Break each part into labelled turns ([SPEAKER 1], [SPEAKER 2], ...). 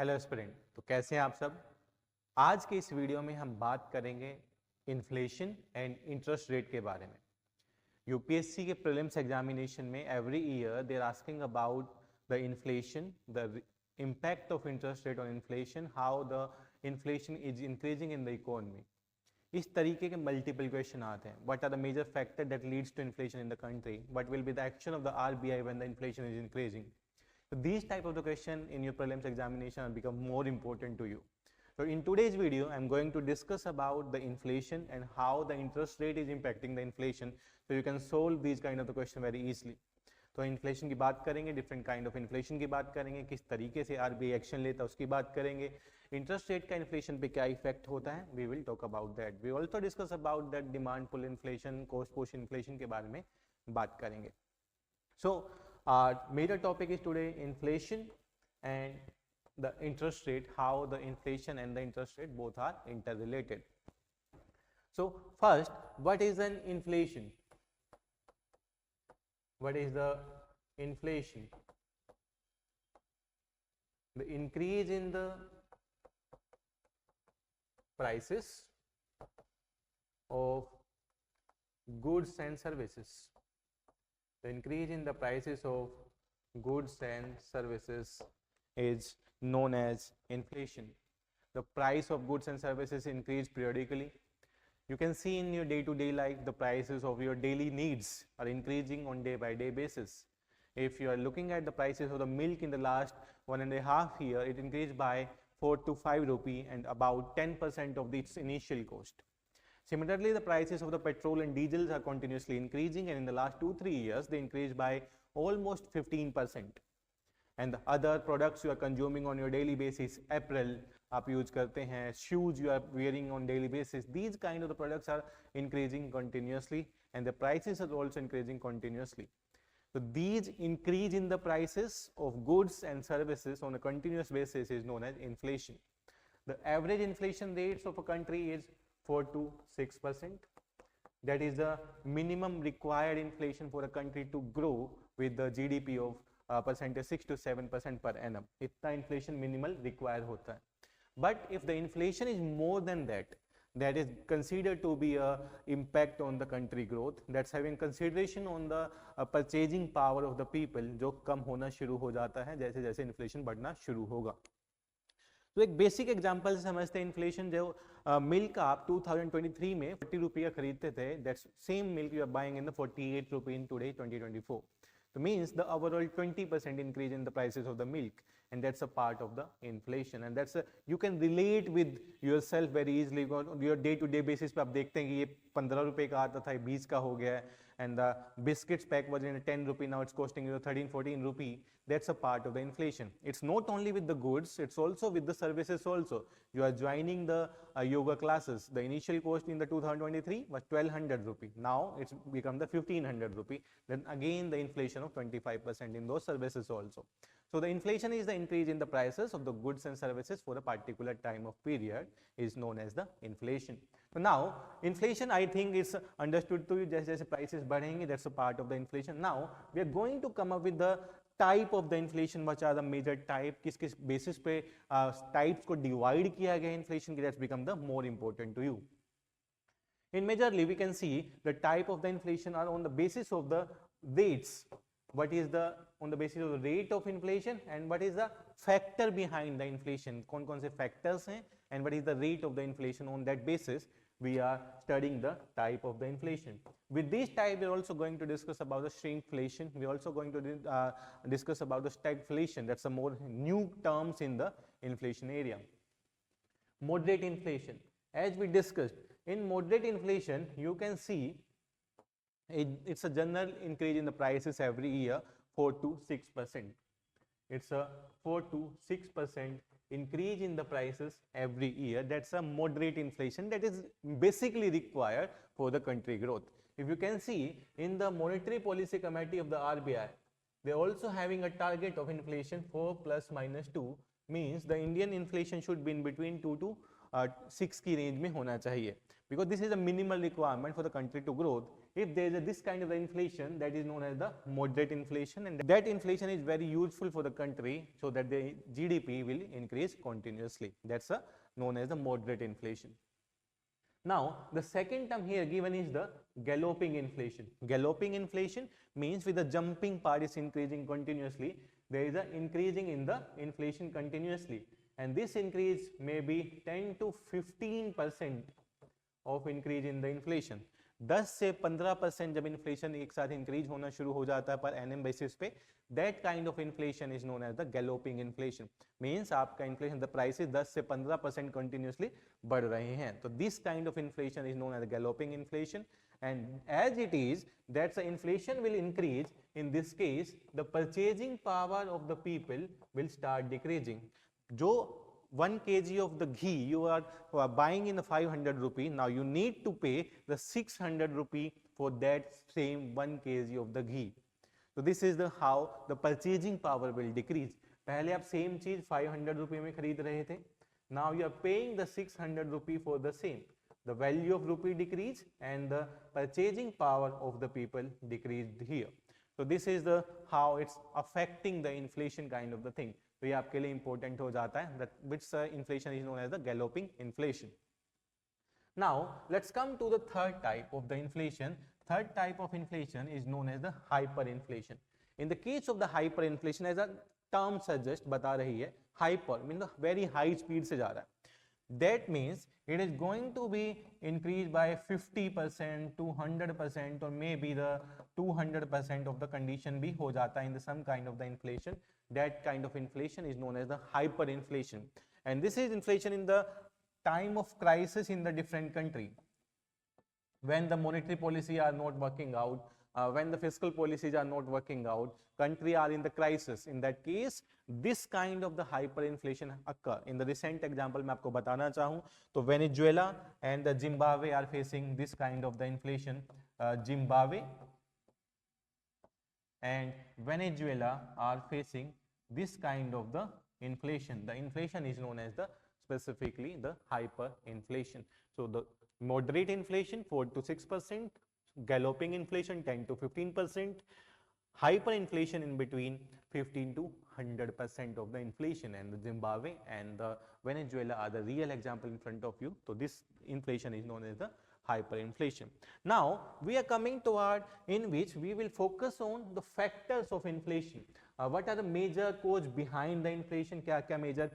[SPEAKER 1] Hello aspirant, तो कैसे हैं आप सब। आज के इस वीडियो में हम बात करेंगे इन्फ्लेशन एंड इंटरेस्ट रेट के बारे में। यूपीएससी के प्रीलिम्स एग्जामिनेशन में every year they are asking about the inflation, the impact of interest rate on inflation, how the inflation is increasing in the economy. इस तरीके के मल्टीपल क्वेश्चन आते हैं. What are the major factors that leads to inflation in the country? What will be the action of the RBI when the inflation is increasing? So these type of the question in your prelims examination will become more important to you. So in today's video, I'm going to discuss about the inflation and how the interest rate is impacting the inflation, so you can solve these kind of the question very easily. तो inflation की बात करेंगे, different kind of inflation की बात करेंगे, किस तरीके से आरबीआई एक्शन लेता है उसकी बात करेंगे, इंटरेस्ट रेट का इन्फ्लेशन पे क्या इफेक्ट होता है, we will talk about that. We also discuss about that demand pull inflation, cost push inflation के बारे में बात करेंगे. So major topic is today inflation and the interest rate, how the inflation and the interest rate both are interrelated. So first, what is an inflation? What is the inflation? The increase in the prices of goods and services. The increase in the prices of goods and services is known as inflation. The price of goods and services increase periodically. You can see in your day-to-day life the prices of your daily needs are increasing on day-by-day basis. If you are looking at the prices of the milk in the last 1.5 years, it increased by 4 to 5 rupee and about 10% of its initial cost. Similarly, the prices of the petrol and diesels are continuously increasing, and in the last 2-3 years they increased by almost 15%. And the other products you are consuming on your daily basis, apparel आप use करते हैं, shoes you are wearing on daily basis, these kind of the products are increasing continuously and the prices are also increasing continuously. So these increase in the prices of goods and services on a continuous basis is known as inflation. The average inflation rates of a country is 4 to 6%. That is the minimum required inflation for a country to grow with the GDP of percentage 6 to 7% per annum. इतना inflation minimal required होता है. But if the inflation is more than that, that is considered to be a impact on the country growth. That's having consideration on the purchasing power of the people, जो कम होना शुरू हो जाता है जैसे जैसे inflation बढ़ना शुरू होगा. तो एक बेसिक एग्जांपल से समझते हैं इन्फ्लेशन. जो मिल्क आप 2023 में 40 रुपये खरीदते थे, that's same milk you are buying in the 48 रुपये in today 2024. So means the overall 20% increase in the prices of the milk, and that's a part of the inflation, and that's you can relate with yourself very easily. Your day to day basis पे आप देखते हैं कि ये 15 रुपये का आता था, 20 का हो गया है, and the biscuits pack was in 10 rupee, now it's costing you 13-14 rupee. That's a part of the inflation. It's not only with the goods, it's also with the services also. You are joining the yoga classes. The initial cost in the 2023 was 1200 rupee. Now it's become the 1500 rupee. Then again the inflation of 25% in those services also. So the inflation is the increase in the prices of the goods and services for a particular time of period is known as the inflation. So now inflation I think is understood to you. जैसे जैसे prices बढ़ेंगे, that's a part of the inflation. Now we are going to come up with the type of the inflation. What are the major type, किस किस basis पे types को divide किया गया inflation की, that's become the more important to you. In majorly we can see the type of the inflation are on the basis of the rates. What is the on the basis of the rate of inflation and what is the factor behind the inflation, कौन कौन से factors हैं, and what is the rate of the inflation. On that basis we are studying the type of the inflation. With this type we are also going to discuss about the shrinkflation. We are also going to discuss about the stagflation. That's a more new terms in the inflation area. Moderate inflation, as we discussed, in moderate inflation you can see it's a general increase in the prices every year, 4 to 6%. It's a 4 to 6% increase in the prices every year. That's a moderate inflation that is basically required for the country growth. If you can see in the Monetary Policy Committee of the RBI, they're also having a target of inflation 4 plus minus 2, means the Indian inflation should be in between 2 to 6 की range में होना चाहिए, because this is a minimal requirement for the country to grow. if there is this kind of inflation, that is known as the moderate inflation, and that inflation is very useful for the country so that the GDP will increase continuously. That's known as the moderate inflation. Now, the second term here given is the galloping inflation. Galloping inflation means with the jumping part is increasing continuously, there is an increasing in the inflation continuously, and this increase may be 10 to 15% of increase in the inflation. 10 से 15% जब inflation एक साथ increase होना शुरू हो जाता है per annum basis पे, that kind of inflation is known as the galloping inflation. Means आपका इन्फ्लेशन द प्राइसेस 10 से 15% कंटिन्यूअसली बढ़ रहे हैं. तो this kind of inflation is known as the galloping inflation, and as it is that the inflation will increase, in this case the purchasing power of the people will start decreasing. जो 1 kg of the ghee you are buying in the 500 rupee, now you need to pay the 600 rupee for that same 1 kg of the ghee. So this is the how the purchasing power will decrease. पहले आप same चीज 500 रुपये में खरीद रहे थे, now you are paying the 600 rupee for the same. The value of rupee decreased and the purchasing power of the people decreased here. So this is the how it's affecting the inflation kind of the thing. तो ये आपके लिए important हो जाता है, that which inflation is known as the galloping inflation. Now let's come to the third type of the inflation. Third type of inflation is known as the hyperinflation. In the case of the hyperinflation, as a term suggests, बता रही है, hyper means very high speed से जा रहा है. That means it is going to be increased by 50% to 100% or maybe the 200% of the condition भी हो जाता है in the some kind of the inflation. That kind of inflation is known as the hyperinflation, and this is inflation in the time of crisis in the different country, when the monetary policy are not working out, when the fiscal policies are not working out, country are in the crisis. In that case this kind of the hyperinflation occur. In the recent example मैं आपको बताना चाहूँ तो Venezuela and the Zimbabwe are facing this kind of the inflation. Zimbabwe and Venezuela are facing this kind of the inflation. The inflation is known as the specifically the hyperinflation. So the moderate inflation 4 to 6%, galloping inflation 10 to 15%, hyperinflation in between 15 to 100% of the inflation, and the Zimbabwe and the Venezuela are the real example in front of you. So this inflation is known as the hyperinflation. Now we are coming toward in which we will focus on the factors of inflation. What are the major cause behind the inflation? क्या क्या major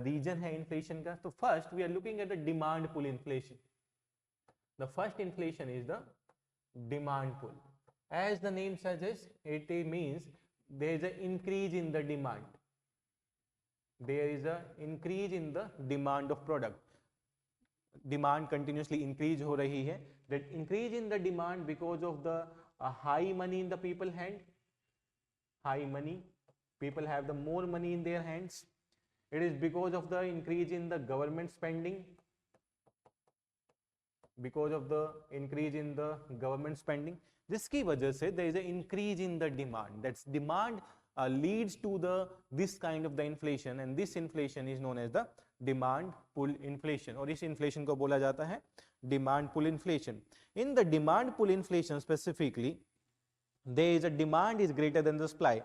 [SPEAKER 1] reason है inflation का? So first we are looking at the demand pull inflation. The first inflation is the demand pull. As the name suggests, it means there is an increase in the demand. There is an increase in the demand of product. Demand continuously increase हो रही है. That increase in the demand because of the high money in the people hand. High money, people have the more money in their hands. It is because of the increase in the government spending. Because of the increase in the government spending, जिसकी वजह से there is an increase in the demand. That's demand leads to the this kind of the inflation, and this inflation is known as the demand pull inflation. और इस inflation को बोला जाता है demand pull inflation. In the demand pull inflation specifically, there is a demand is greater than the supply.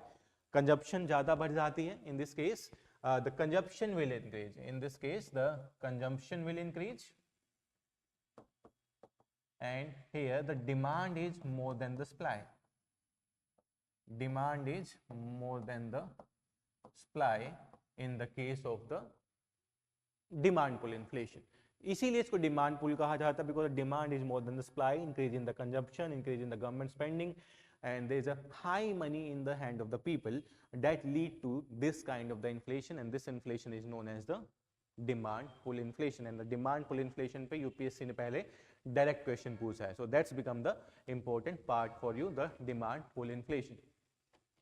[SPEAKER 1] Consumption ज़्यादा बढ़ जाती है. In this case, the consumption will increase. In this case, the consumption will increase. And here the demand is more than the supply. Demand is more than the supply in the case of the demand pull inflation. इसीलिए इसको demand pull कहा जाता है, because the demand is more than the supply, increase in the consumption, increase in the government spending, and there is a high money in the hand of the people that lead to this kind of the inflation, and this inflation is known as the demand pull inflation. And the demand pull inflation पे UPSC ने पहले direct question पूछा है, so that's become the important part for you, the demand pull inflation.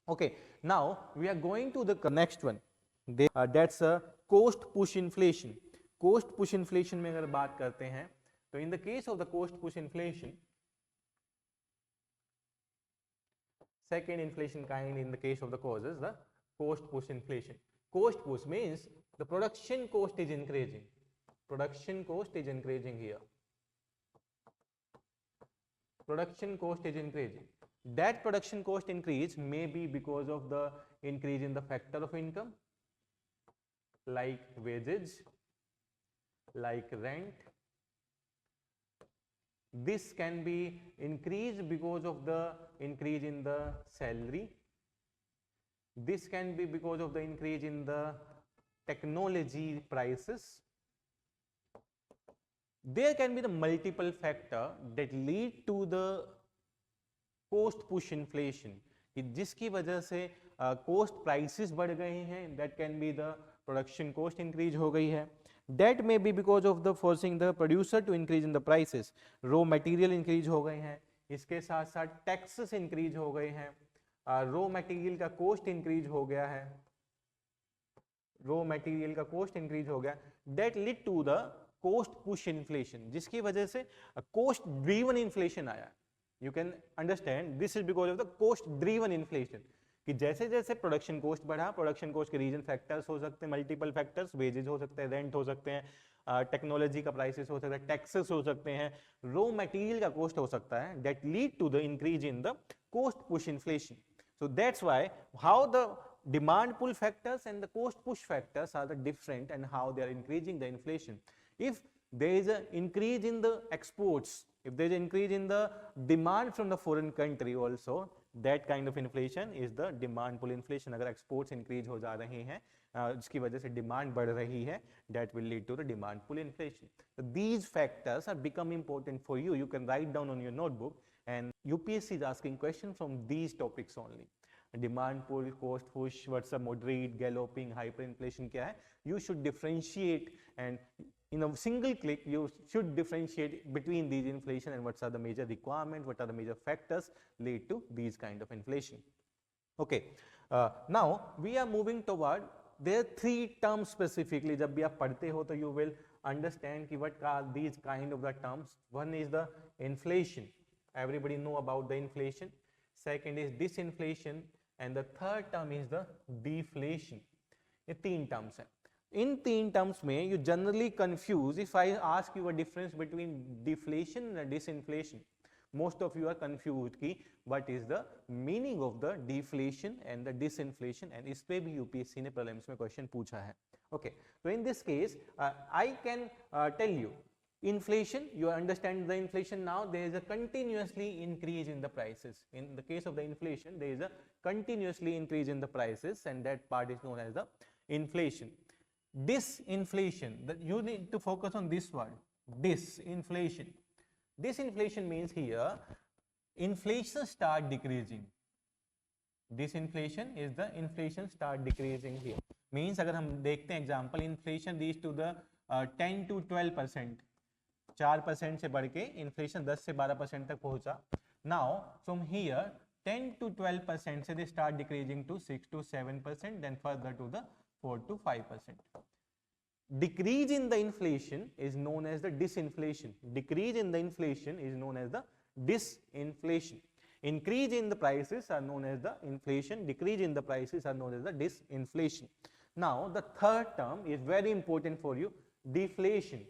[SPEAKER 1] Okay, now we are going to the next one. That's a cost push inflation. Cost push inflation में अगर बात करते हैं तो in the case of the cost push inflation, second inflation kind in the case of the causes, the cost push inflation. Cost push means the production cost is increasing. Production cost is increasing here. production cost is increasing. That production cost increase may be because of the increase in the factor of income, like wages, like rent. This can be increased because of the increase in the salary. This can be because of the increase in the technology prices. There can be the multiple factor that lead to the cost push inflation, कि जिसकी वजह से cost prices बढ़ गए हैं. That can be the production cost increase हो गई है. That may be because of the forcing the producer to increase in the prices. Raw material increase हो गए हैं. इसके साथ साथ taxes increase हो गए हैं. Raw material का cost increase हो गया है. Raw material का cost increase हो गया. That lead to the cost push inflation, जिसकी वजह से cost driven inflation आया. You can understand this is because of the cost driven inflation, कि जैसे जैसे प्रोडक्शन कोस्ट बढ़ा, प्रोडक्शन कोस्ट के रीजन फैक्टर्स हो सकते हैं, मल्टीपल फैक्टर्स, वेजेज हो सकते हैं, रेंट हो सकते हैं, टेक्नोलॉजी का प्राइसेस हो सकता है, टैक्सेस हो सकते हैं, रॉ मटेरियल का कॉस्ट हो सकता है. That lead to the increase in the cost push inflation. So that's why how the demand pull factors and the cost push factors are the different and how they are increasing the inflation. If there is an increase in the exports, if there is an increase in the demand from the foreign country also, that kind of inflation is the demand pull inflation. अगर exports increase हो जा रहे हैं जिसकी वजह से demand बढ़ रही है, that will lead to the demand pull inflation. So these factors are become important for you. You can write down on your notebook, and UPSC is asking questions from these topics only. Demand pull, cost push, what's the moderate, galloping, hyperinflation क्या है? You should differentiate, and in a single click you should differentiate between these inflation and what are the major requirements, what are the major factors lead to these kind of inflation. Okay, now we are moving toward, there are three terms specifically. जब भी आप पढ़ते हो तो you will understand कि what are these kind of the terms. One is the inflation, everybody know about the inflation. Second is disinflation, and the third term is the deflation. ये तीन terms हैं. इन तीन टर्म्स में you generally confuse. If I ask you a difference between deflation and disinflation, most of you are confused कि what is the meaning of the deflation and the disinflation, and इस पे भी UPSC ने prelims में question पूछा है. Okay, so in this case I can tell you inflation, you understand the inflation now. There is a continuously increase in the prices. In the case of the inflation, there is a continuously increase in the prices, and that part is known as the inflation. Disinflation, that you need to focus on this word, disinflation. Disinflation means here inflation start decreasing. Disinflation is the inflation start decreasing here. Means अगर हम देखते हैं example, inflation reach to the 10 to 12%, 4% से बढ़ के inflation 10 से 12% तक पहुंचा. Now from here 10 to 12% से they start decreasing to 6 to 7%, then further to the 4 to 5%. Decrease in the inflation is known as the disinflation. Decrease in the inflation is known as the disinflation. Increase in the prices are known as the inflation. Decrease in the prices are known as the disinflation. Now the third term is very important for you, deflation.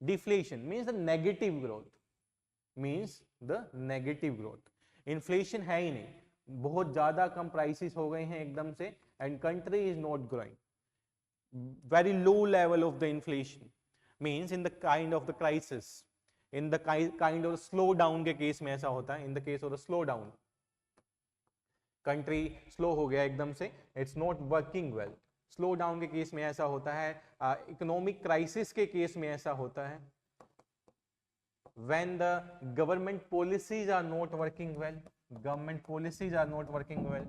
[SPEAKER 1] Deflation means the negative growth. Means the negative growth. Inflation है ही नहीं, बहुत ज़्यादा कम prices हो गए हैं एकदम से, and country is not growing. Very low level of the inflation means in the kind of the crisis, in the kind of slowdown के केस में ऐसा होता है. In the case of the slowdown, country slow हो गया एकदम से, it's not working well. Slowdown के केस में ऐसा होता है, economic crisis के केस में ऐसा होता है. When the government policies are not working well, government policies are not working well.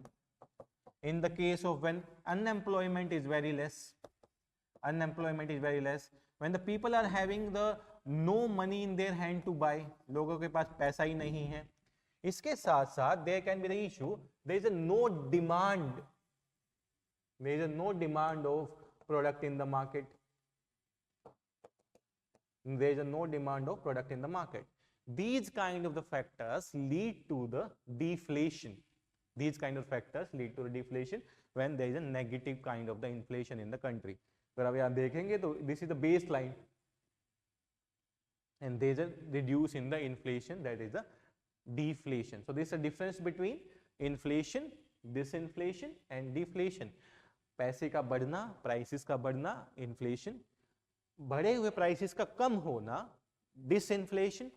[SPEAKER 1] In the case of when unemployment is very less, unemployment is very less. When the people are having the no money in their hand to buy, लोगों के पास पैसा ही नहीं है. इसके साथ साथ there can be the issue, there is a no demand, there is a no demand of product in the market. There is a no demand of product in the market. These kind of the factors lead to the deflation. These kind of factors lead to the deflation when there is a negative kind of the inflation in the country. अगर आप यहाँ देखेंगे तो this is the baseline. and there is a reduce in the inflation, that is a deflation. So this is a difference between inflation, disinflation and deflation. पैसे का बढ़ना, prices का बढ़ना, inflation, बढ़े हुए prices का कम होना, disinflation,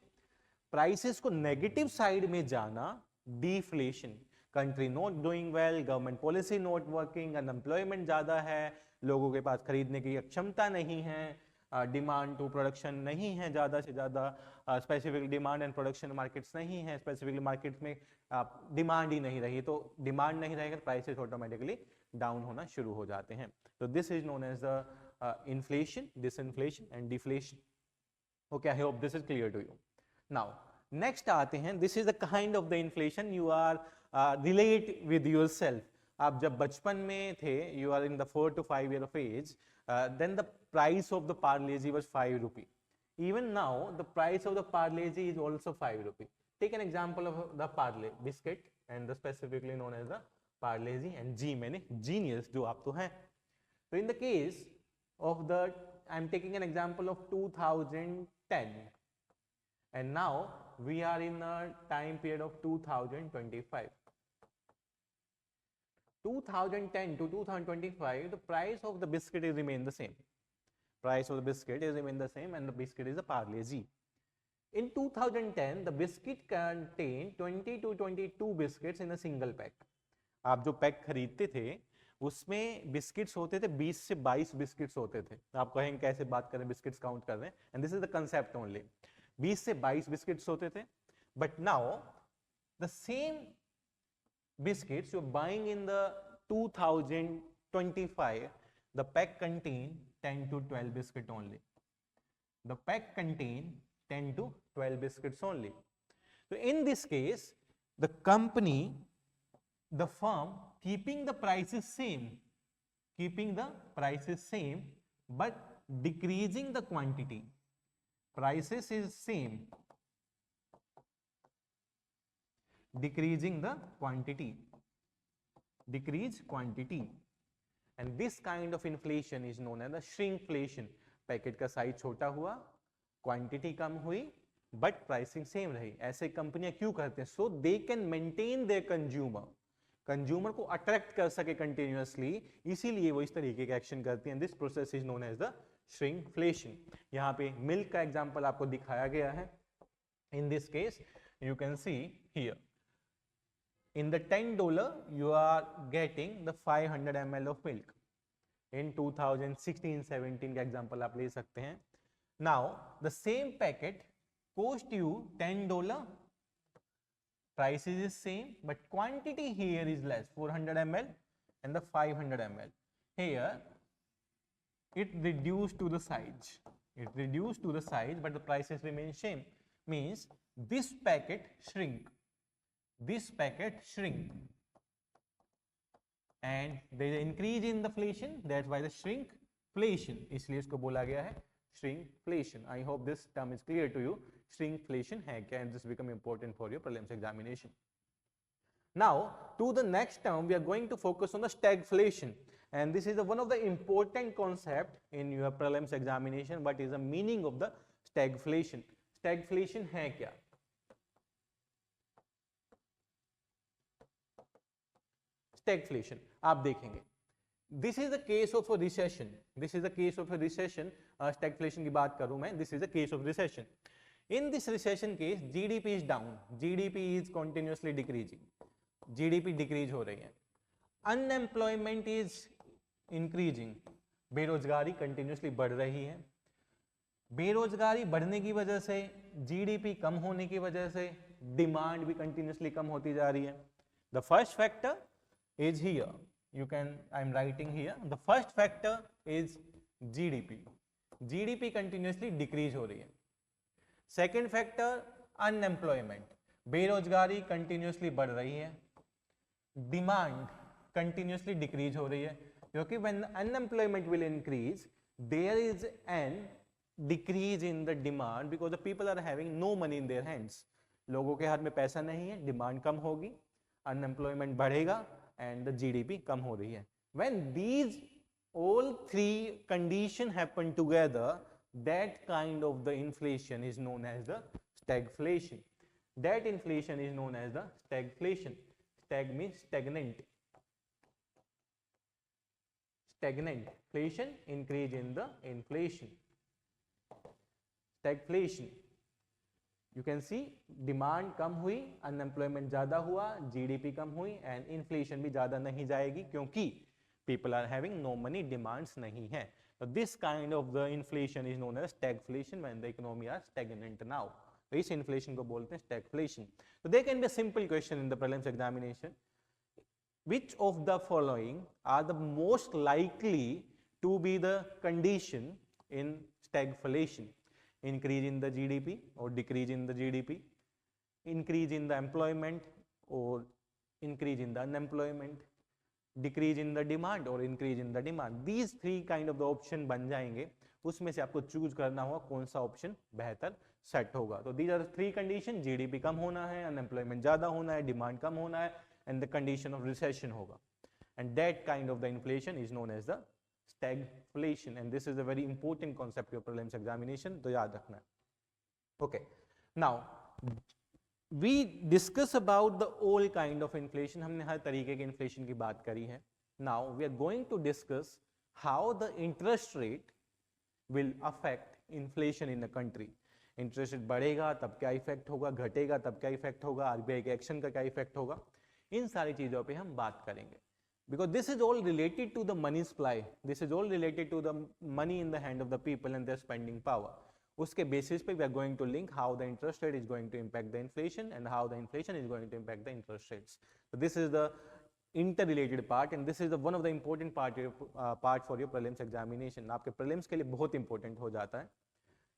[SPEAKER 1] prices को negative side में जाना, deflation, country not doing well, government policy not working, unemployment ज़्यादा है, लोगों के पास खरीदने की क्षमता नहीं है, डिमांड टू प्रोडक्शन नहीं है ज़्यादा से ज़्यादा, specific demand and production markets नहीं है, स्पेसिफिकली मार्केट्स में डिमांड ही नहीं रही, तो डिमांड नहीं रहेगा, प्राइसेस ऑटोमेटिकली डाउन होना शुरू हो जाते हैं. तो this is known as the inflation, disinflation and deflation. Okay, I hope this is clear to you. Now next आते हैं, this is the kind of the inflation you are relate with yourself. आप जब बचपन में थे, you are in the 4 to 5 year of age, then the price of the Parle-G was 5 rupee. Even now, the price of the Parle-G is also 5 rupee. Take an example of the Parle biscuit and the specifically known as the Parle-G and G मैंने genius जो आप तो हैं. So in the case of the, I am taking an example of 2010, and now we are in a time period of 2025. 2010 to 2025, the price of the biscuit is remain the same. Price of the biscuit is remain the same, and the biscuit is a Parle-G. In 2010, the biscuit contained 20 to 22 biscuits in a single pack. आप जो pack खरीदते थे उसमें biscuits होते थे 20 से 22 biscuits होते थे. आप कहेंगे कैसे बात करें, बिस्किट्स काउंट कर रहे हैं, and this is the concept only. 20 से 22 बिस्किट्स होते थे, but now the same biscuits you're buying in the 2025, the pack contain 10 to 12 biscuit only. The pack contain 10 to 12 biscuits only. So in this case, the company, the firm, keeping the prices same, but decreasing the quantity. Prices is same, decreasing the quantity, decrease quantity, and this kind of inflation is known as the shrinkflation. Packet का size छोटा हुआ, quantity कम हुई, but pricing same रही. ऐसे कंपनियां क्यों करते हैं? So they can maintain their consumer, consumer को अट्रैक्ट कर सके कंटिन्यूअसली, इसीलिए वो इस तरीके के एक्शन करती हैं. This process is known as the shrinkflation. यहाँ पे मिल्क का एग्जांपल आपको दिखाया गया है. In this case you can see here, in the $10 you are getting the 500 ml of milk. In 2016-17 का एग्जांपल आप ले सकते हैं. Now the same packet cost you $10, prices is same, but quantity here is less, 400 ml and the 500 ml. Here it reduced to the size, but the prices remain same. Means this packet shrink, and there is an increase in the inflation, that's why the shrinkflation, इसलिए इसको बोला गया है shrinkflation. I hope this term is clear to you. Shrinkflation है क्या, and this become important for your prelims examination. Now to the next term we are going to focus on the stagflation, and this is one of the important concept in your prelims examination. What is the meaning of the stagflation? Stagflation है क्या? Stagflation आप देखेंगे, this is the case of a recession. Stagflation की बात करूं मैं, this is the case of recession. In this recession case, GDP is down, GDP is continuously decreasing, GDP decrease हो रही है. Unemployment is increasing, बेरोजगारी continuously बढ़ रही है. बेरोजगारी बढ़ने की वजह से, GDP कम होने की वजह से डिमांड भी continuously कम होती जा रही है. The first factor is here, you can, I am writing here, the first factor is GDP continuously decrease हो रही है. Second factor unemployment, बेरोजगारी continuously बढ़ रही है. Demand continuously decrease हो रही है, क्योंकि when unemployment will increase, there is an decrease in the demand because the people are having no money in their hands. लोगों के हाथ में पैसा नहीं है, डिमांड कम होगी, अनएम्प्लॉयमेंट बढ़ेगा, and the GDP कम हो रही है. When these all three conditions happen together, that kind of the inflation is known as the stagflation. That inflation is known as the stagflation. Stag means stagnant. Stagnant. Inflation, increase in the inflation. Stagflation. You can see demand कम हुई, unemployment ज्यादा हुआ, GDP कम हुई and inflation भी ज्यादा नहीं जाएगी क्योंकि people are having no money, demands नहीं है. So this kind of the inflation is known as stagflation when the economy are stagnant now. तो इस inflation को बोलते हैं stagflation. So there can be a simple question in the prelims examination. Which of the following are the most likely to be the condition in stagflation? Increase in the GDP or decrease in the GDP, increase in the employment or increase in the unemployment, decrease in the demand or increase in the demand. These three kind of the option बन जाएंगे, उसमें से आपको choose करना होगा कौन सा option बेहतर सेट होगा. तो these are the three condition. GDP कम होना है, unemployment ज्यादा होना है, demand कम होना है and the condition of recession होगा. And that kind of the inflation is known as the stagflation, and this is a very important concept of prelims examination, तो याद रखना है. Okay, now we discuss about the all kind of inflation. हमने हर तरीके के inflation की बात करी है. Now we are going to discuss how the interest rate will affect inflation in the country. Interest rate बढ़ेगा तब क्या इफेक्ट होगा, घटेगा तब क्या इफेक्ट होगा, आरबीआई के एक्शन का क्या इफेक्ट होगा, इन सारी चीजों पे हम बात करेंगे. Because this is all related to the money supply, this is all related to the money in the hand of the people and their spending power. उसके basis पे we are going to link how the interest rate is going to impact the inflation and how the inflation is going to impact the interest rates. So this is the interrelated part and this is the one of the important part for your prelims examination. आपके prelims के लिए बहुत important हो जाता है.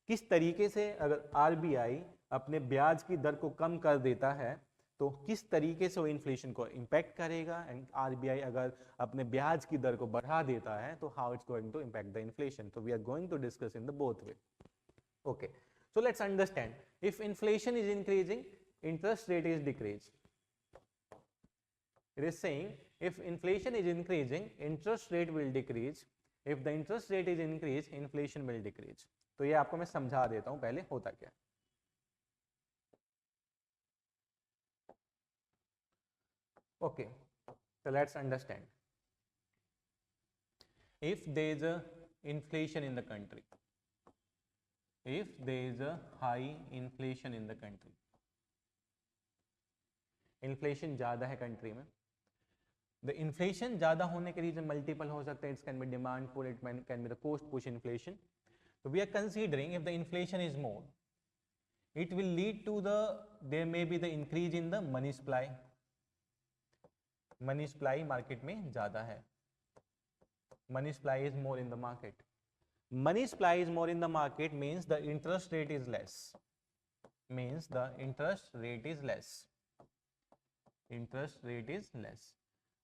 [SPEAKER 1] किस तरीके से अगर RBI अपने ब्याज की दर को कम कर देता है तो किस तरीके से वो इन्फ्लेशन को इम्पैक्ट करेगा, एंड आरबीआई अगर अपने ब्याज की दर को बढ़ा देता है तो how it's going to impact the inflation. तो we are going to discuss in the both way. Okay, so let's understand. If inflation is increasing, interest rate is decrease. It is saying if inflation is increasing, interest rate will decrease. If the interest rate is increase, inflation will decrease. तो ये आपको मैं समझा देता हूं पहले होता क्या. Okay, so let's understand. If there is a inflation in the country, if there is a high inflation in the country, inflation ज़्यादा है country में, the inflation ज़्यादा होने के reason multiple हो सकते हैं. It can be demand pull, it can be the cost push inflation. So we are considering if the inflation is more, it will lead to there may be the increase in the money supply. Money supply market में ज्यादा है. Money supply is more in the market. Money supply is more in the market means the interest rate is less. Means the interest rate is less. Interest rate is less.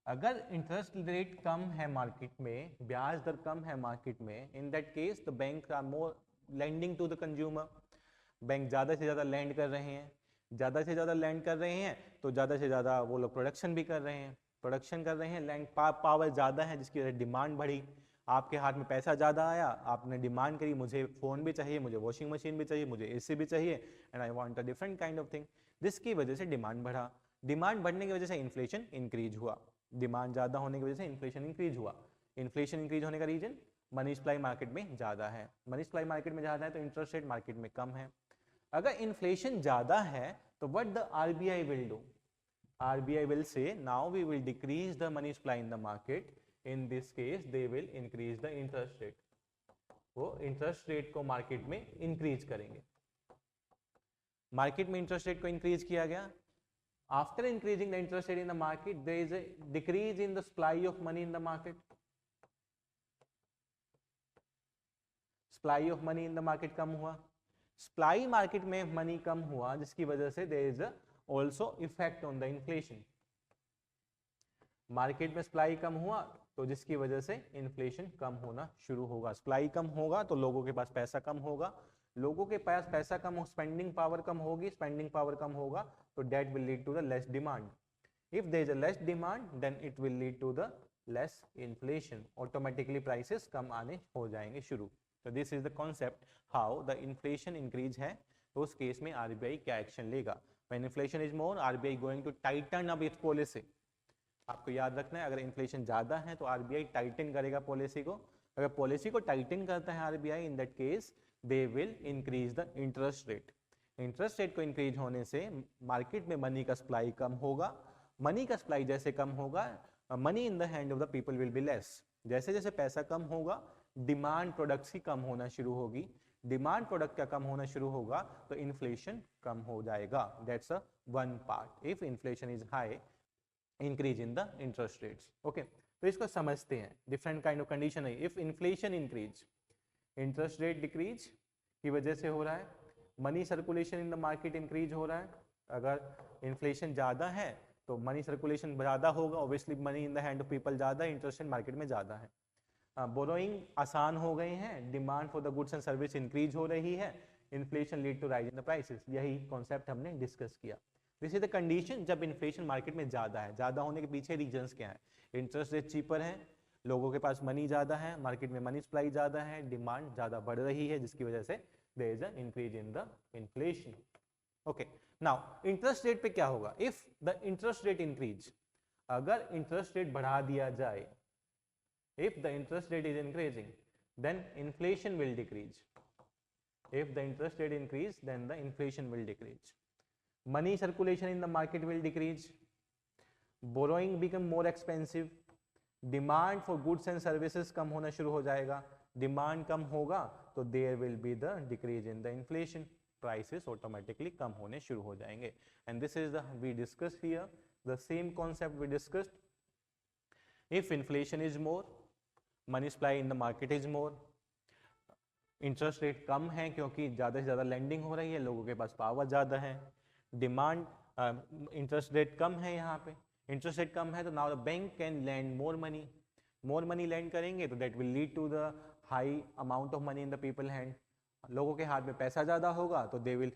[SPEAKER 1] अगर interest rate कम है market में, ब्याज दर कम है market में, in that case the bank are more lending to the consumer. Bank ज्यादा से ज्यादा लैंड कर रहे हैं. ज़्यादा से ज़्यादा लैंड कर रहे हैं तो ज़्यादा से ज़्यादा वो लोग प्रोडक्शन भी कर रहे हैं. प्रोडक्शन कर रहे हैं, लैंड पावर ज़्यादा है जिसकी वजह से डिमांड बढ़ी. आपके हाथ में पैसा ज़्यादा आया, आपने डिमांड करी, मुझे फ़ोन भी चाहिए, मुझे वॉशिंग मशीन भी चाहिए, मुझे एसी भी चाहिए, and I want a different kind of thing. जिसकी वजह से डिमांड बढ़ा. डिमांड बढ़ने की वजह से इन्फ्लेशन इंक्रीज हुआ. डिमांड ज़्यादा होने की वजह से इन्फ्लेशन इंक्रीज हुआ. इन्फ्लेशन इंक्रीज होने का रीजन मनी सप्लाई मार्केट में ज़्यादा है. मनी सप्लाई मार्केट में ज़्यादा है तो इंटरेस्ट रेट मार्केट में कम है. अगर इन्फ्लेशन ज़्यादा है तो what the RBI will do? RBI will say now we will decrease the money supply in the market. In this case they will increase the interest rate. वो interest rate को market में increase करेंगे. Market में interest rate को increase किया गया. After increasing the interest rate in the market there is a decrease in the supply of money in the market. Supply of money in the market कम हुआ. Supply market में money कम हुआ जिसकी वजह से there is also effect on the inflation. Market में supply कम हुआ तो जिसकी वजह से इन्फ्लेशन कम होना शुरू होगा. सप्लाई कम होगा तो लोगों के पास पैसा कम होगा. लोगों के पास पैसा कम हो, स्पेंडिंग पावर कम होगी. स्पेंडिंग पावर कम होगा तो that will lead to the less demand. If there is a less demand then it will lead to the less inflation. Automatically prices कम आने हो जाएंगे शुरू. तो this is the concept how the inflation increase है, तो उस case में आरबीआई क्या एक्शन लेगा. When inflation is more, RBI going to tighten up its policy. आपको याद रखना है, अगर इन्फ्लेशन ज्यादा है तो आरबीआई टाइटन करेगा पॉलिसी को. अगर पॉलिसी को टाइटन करता है RBI, in that case they will increase the interest rate. Interest rate को इंक्रीज होने से मार्केट में मनी का सप्लाई कम होगा. मनी का सप्लाई जैसे कम होगा, money in the hand of the people will be less. जैसे जैसे पैसा कम होगा, डिमांड प्रोडक्ट्स की कम होना शुरू होगी. डिमांड प्रोडक्ट का कम होना शुरू होगा तो इन्फ्लेशन कम हो जाएगा. That's a one part. If inflation is high, increase in the interest rates. Okay, तो इसको समझते हैं. डिफरेंट काइंड ऑफ कंडीशन है. If inflation increase, interest rate decrease की वजह से हो रहा है. Money circulation in the market increase हो रहा है. अगर इन्फ्लेशन ज्यादा है तो मनी सर्कुलेशन ज्यादा होगा, obviously money in the hand of people ज्यादा है, इंटरेस्ट इन मार्केट में ज्यादा है. बोरोइंग आसान हो गए हैं, demand for the goods and service increase हो रही है, inflation lead to rise in the prices. यही कॉन्सेप्ट हमने डिस्कस किया. दिस इज द कंडीशन जब इन्फ्लेशन मार्केट में ज्यादा है. ज्यादा होने के पीछे रीजंस क्या है? इंटरेस्ट रेट चीपर है, लोगों के पास मनी ज्यादा है, मार्केट में मनी सप्लाई ज्यादा है, डिमांड ज्यादा बढ़ रही है, जिसकी वजह से there is a increase in the inflation. Okay, now interest rate पे क्या होगा? If the interest rate increase, अगर इंटरेस्ट रेट बढ़ा दिया जाए, if the interest rate is increasing, then inflation will decrease. If the interest rate increase, then the inflation will decrease. Money circulation in the market will decrease. Borrowing become more expensive. Demand for goods and services कम होना शुरू हो जाएगा. Demand कम होगा तो there will be the decrease in the inflation. Prices automatically कम होने शुरू हो जाएंगे. And this is the we discussed here the same concept we discussed. If inflation is more, money supply in the market is more. Interest rate कम है क्योंकि ज़्यादा से ज़्यादा लैंडिंग हो रही है, लोगों के पास पावर ज़्यादा है. डिमांड, इंटरेस्ट रेट कम है, यहाँ पे इंटरेस्ट रेट कम है तो now the bank can lend more money. More money lend करेंगे तो that will lead to the high amount of money in the people hand. लोगों के हाथ में पैसा ज़्यादा होगा तो they will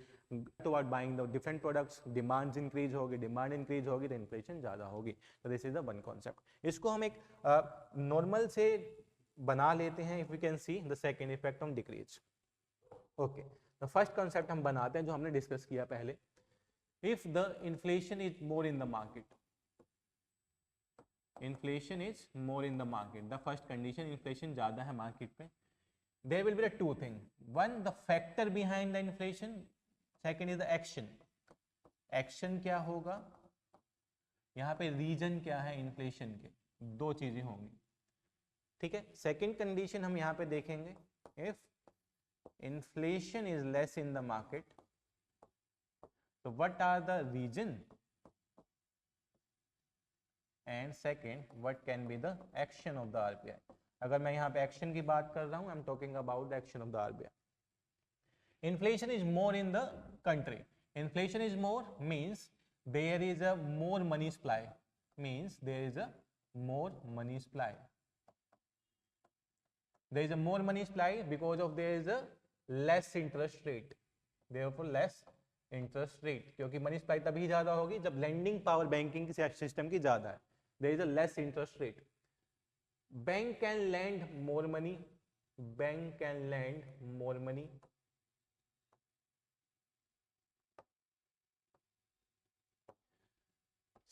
[SPEAKER 1] toward buying the different products. Demand increase होगी, डिमांड इंक्रीज होगी तो इन्फ्लेशन ज़्यादा होगी. तो this is the one concept. इसको हम एक नॉर्मल से बना लेते हैं. If we can see the second effect on decrease. Okay, the first concept हम बनाते हैं जो हमने डिस्कस किया पहले. If the inflation is more in the market, inflation is more in the market, the first condition, inflation ज़्यादा है market पे. There will be the two things. One, the factor behind the inflation. Second is the action. Action क्या होगा? यहाँ पे reason क्या है inflation के? दो चीजें होंगी. ठीक है. सेकेंड कंडीशन हम यहाँ पे देखेंगे. If inflation is less in the market, so what are the reason? And second, what can be the action of the RBI? अगर मैं यहाँ पे एक्शन की बात कर रहा हूँ, I am talking about the action of the RBI. Inflation is more in the country. Inflation is more means there is a more money supply. Means there is a more money supply. There is a more money supply because of there is a less interest rate. Therefore less interest rate, क्योंकि money supply तभी ज्यादा होगी जब lending power banking system की ज्यादा है. There is a less interest rate. Bank can lend more money. Bank can lend more money.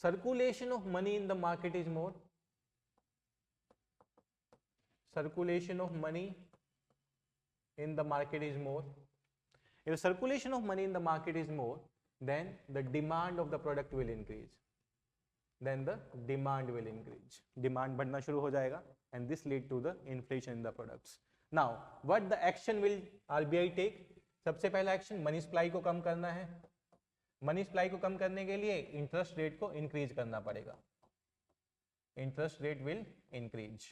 [SPEAKER 1] Circulation of money in the market is more. Circulation of money in the market is more. If circulation of money in the market is more, then the demand of the product will increase. Then the demand will increase. Demand बढ़ना शुरू हो जाएगा and this lead to the inflation in the products. Now, what the action will RBI take? सबसे पहला action money supply को कम करना है. Money supply को कम करने के लिए इंटरेस्ट रेट को इंक्रीज करना पड़ेगा. Interest rate will increase.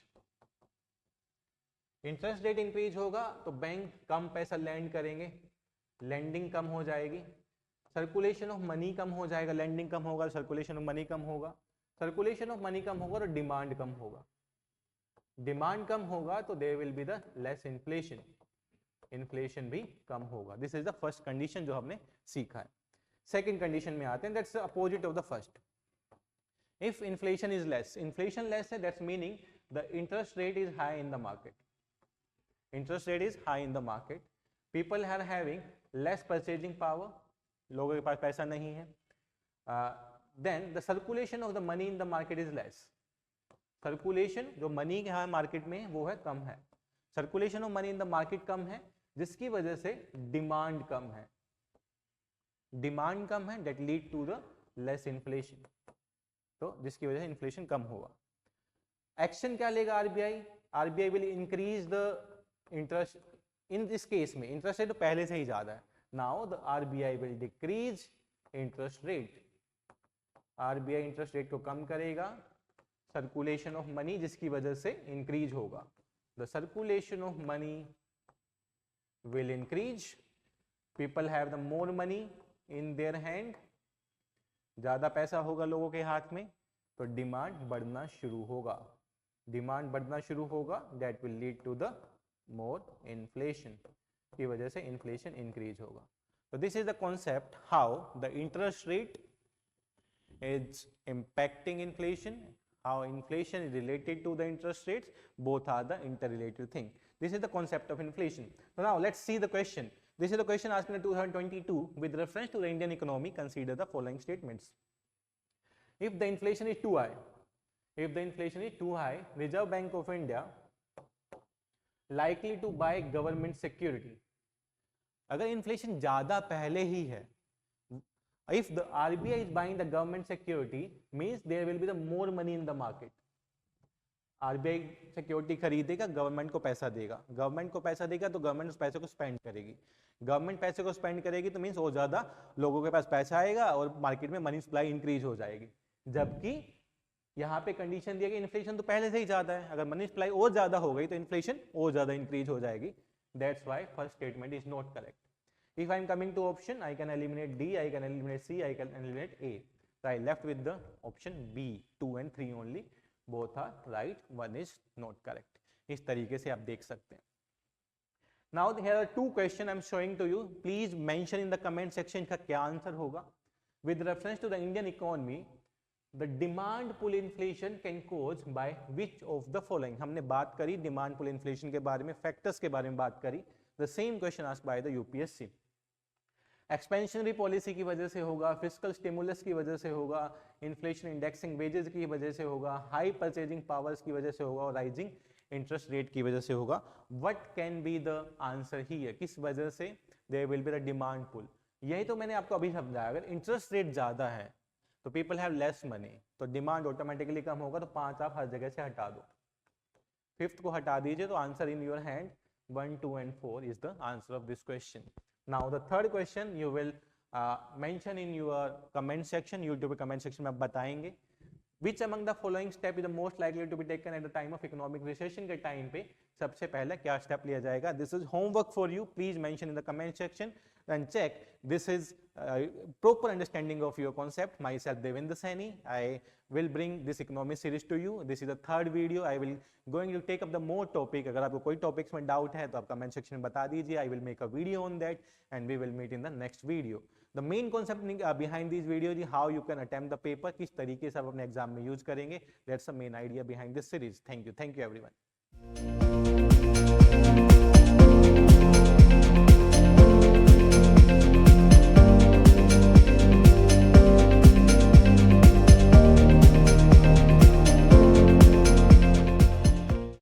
[SPEAKER 1] Interest rate increase होगा तो बैंक कम पैसा लैंड करेंगे, लैंडिंग कम हो जाएगी. सर्कुलेशन ऑफ मनी कम हो जाएगा, लैंडिंग कम होगा, सर्कुलेशन ऑफ मनी कम होगा. सर्कुलेशन ऑफ मनी कम होगा तो डिमांड कम होगा. डिमांड कम होगा तो there will be the less inflation. Inflation भी कम होगा. This is the first condition जो हमने सीखा है. सेकंड कंडीशन में आते हैं. That's the opposite of the first. If inflation is less, inflation less है, that's meaning the interest rate is high in the market. interest rate is high in the market, people are having less purchasing power, लोगों के पास पैसा नहीं है, then the circulation of the money in the market is less. Circulation जो money के यहाँ market में वो है कम है, circulation of money in the market कम है, जिसकी वजह से डिमांड कम है, डिमांड कम है, that lead to the less inflation, तो जिसकी वजह से इन्फ्लेशन कम होगा. एक्शन क्या लेगा RBI? RBI will increase the interest. In this case में इंटरेस्ट रेट तो पहले से ही ज्यादा है. Now the RBI will decrease interest rate. RBI interest rate को कम करेगा, सर्कुलेशन ऑफ मनी जिसकी वजह से इंक्रीज होगा. The circulation of money will increase, people have the more money in their hand, ज्यादा पैसा होगा लोगों के हाथ में, तो डिमांड बढ़ना शुरू होगा, डिमांड बढ़ना शुरू होगा, that will lead to the more inflation, की वजह से इन्फ्लेशन इंक्रीज होगा. तो this is the concept how the interest rate is impacting inflation, how inflation is related to the interest rates, both are the interrelated thing. This is the concept of inflation. So now let's see the question. This is the question asked in 2022 with reference to the Indian economy. Consider the following statements. If the inflation is too high, if the inflation is too high, Reserve Bank of India likely to buy government security. अगर inflation ज़्यादा पहले ही है, if the RBI is buying the government security, means there will be the more money in the market. RBI security खरीदेगा, government को पैसा देगा, government को पैसा देगा तो गवर्नमेंट उस पैसे को स्पेंड करेगी, गवर्नमेंट पैसे को स्पेंड करेगी तो मीन्स और ज्यादा लोगों के पास पैसा आएगा और मार्केट में मनी सप्लाई इंक्रीज हो जाएगी. जबकि यहाँ पे कंडीशन दिया गया इन्फ्लेशन तो पहले से ही ज्यादा है, अगर मनी सप्लाई और ज्यादा हो गई तो इन्फ्लेशन और ज्यादा इंक्रीज हो जाएगी. That's why first statement is not correct. If I am coming to option, I can eliminate D, I can eliminate C, I can eliminate A. So I left with the option B, 2 and 3 only. Both are right, one is not correct. इस तरीके से आप देख सकते हैं. Now here are two questions I am showing to you. Please mention in the comment section का क्या answer होगा. With reference to the Indian economy, the demand pull inflation can cause by which of the following? हमने बात करी demand pull inflation के बारे में, factors के बारे में बात करी. The same question asked by the UPSC. Expansionary policy की वजह से होगा, फिस्कल स्टिमुलस की वजह से होगा, इन्फ्लेशन इंडेक्सिंग वेजेस की वजह से होगा, हाई परचेजिंग पावर्स की वजह से होगा और राइजिंग इंटरेस्ट रेट की वजह से होगा. What can be the answer here? किस वजह से there will be the demand pull? यही तो मैंने आपको अभी समझाया. अगर इंटरेस्ट रेट ज्यादा है तो पीपल हैव लेस मनी, तो डिमांड ऑटोमेटिकली कम होगा, तो 5 आप हर जगह से हटा दो, 5th को हटा दीजिए, तो answer in your hand 1, 2 and 4 is the answer of this question. Now the third question you will mention in your comment section, YouTube comment section में आप बताएंगे. Which among the following step is the most likely to be taken at the time of economic recession के time पे सबसे पहले क्या step लिया जाएगा? This is homework for you. Please mention in the comment section and check this is proper understanding of your concept. Myself Devendra Saini, I will bring this economic series to you. This is the third video. I will going to take up the more topic. अगर आपको कोई topics में doubt है तो आप comment section में बता दीजिए. I will make a video on that and we will meet in the next video. The main concept behind these videos is how you can attempt the paper, किस तरीके से आप अपने एग्जाम में use करेंगे. That's the main idea behind this series. Thank you everyone.